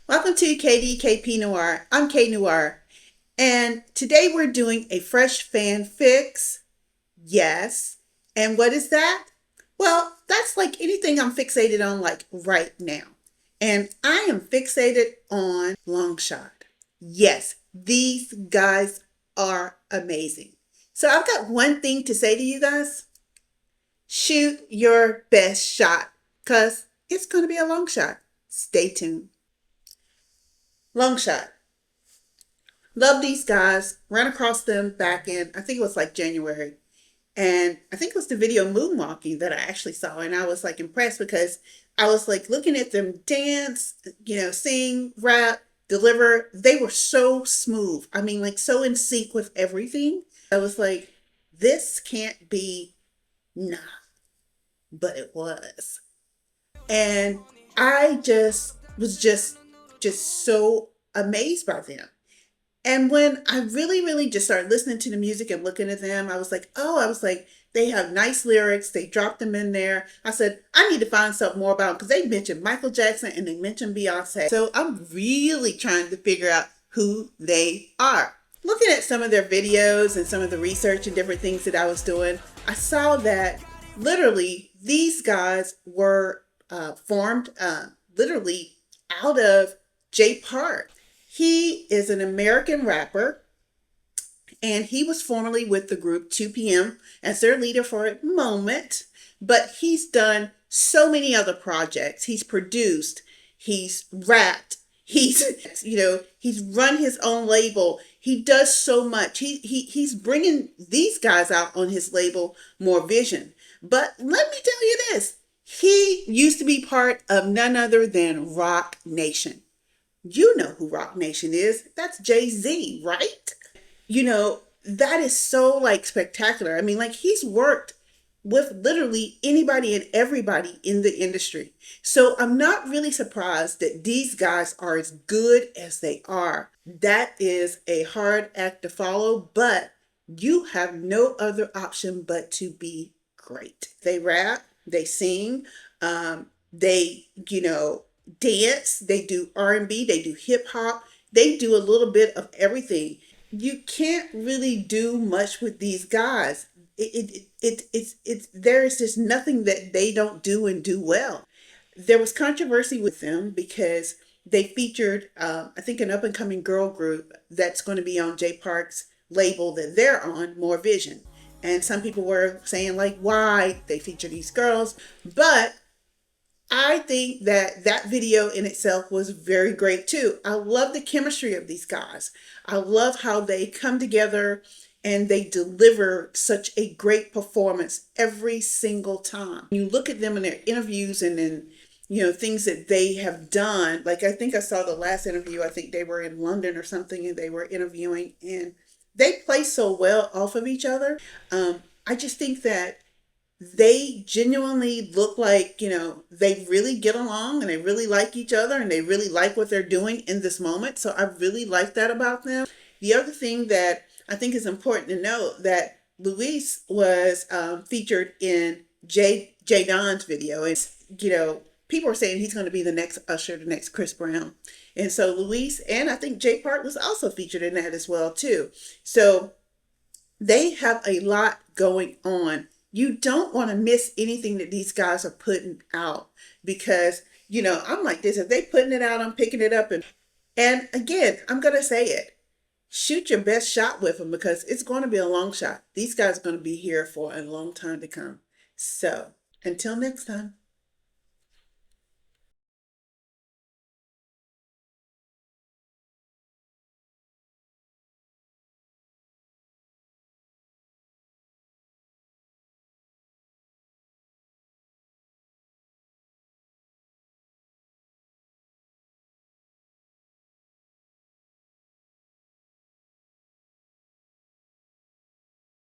Welcome to KDKP Noire. I'm K Noire, and today we're doing a fresh fan fix. Yes. And what is that? Well, that's like anything I'm fixated on like right now. And I am fixated on Lngshot. Yes, these guys are amazing. So I've got one thing to say to you guys. Shoot your best shot because it's going to be a long shot. Stay tuned. Lngshot. Love these guys. Ran across them back in, I think it was like January. And I think it was the video Moonwalking that I actually saw. And I was like impressed because I was like looking at them dance, sing, rap, deliver. They were so smooth. I mean, like so in sync with everything. I was like, this can't be nah, but it was. And I just was just so amazed by them. And when I really just started listening to the music and looking at them, they have nice lyrics. They dropped them in there. I said, I need to find something more about them because they mentioned Michael Jackson and they mentioned Beyonce. So I'm really trying to figure out who they are. Looking at some of their videos and some of the research and different things that I was doing, I saw that literally these guys were formed literally out of Jay Park. He is an American rapper, and he was formerly with the group 2PM as their leader for a moment, but he's done so many other projects. He's produced, he's rapped, he's run his own label. He does so much. He's bringing these guys out on his label, More Vision. But let me tell you this, he used to be part of none other than Rock Nation. You know who Rock Nation is. That's Jay-Z, right? That is so like spectacular. I mean, like he's worked with literally anybody and everybody in the industry. So I'm not really surprised that these guys are as good as they are. That is a hard act to follow, but you have no other option but to be great. They rap, they sing, they dance, they do R&B, they do hip hop, they do a little bit of everything. You can't really do much with these guys. There is just nothing that they don't do and do well. There was controversy with them because they featured, I think, an up and coming girl group that's going to be on Jay Park's label that they're on, More Vision. And some people were saying like, why they feature these girls, but I think that video in itself was very great too. I love the chemistry of these guys. I love how they come together and they deliver such a great performance every single time. You look at them in their interviews and then, things that they have done. Like I think I saw the last interview, I think they were in London or something and they were interviewing and they play so well off of each other. I just think that they genuinely look like, they really get along and they really like each other and they really like what they're doing in this moment. So I really like that about them. The other thing that I think is important to note that Luis was featured in Jay Don's video. And, people are saying he's going to be the next Usher, the next Chris Brown. And so Luis and I think Jay Park was also featured in that as well too. So they have a lot going on. You don't want to miss anything that these guys are putting out because, I'm like this, if they putting it out, I'm picking it up. And again, I'm going to say it, shoot your best shot with them because it's going to be a long shot. These guys are going to be here for a long time to come. So until next time.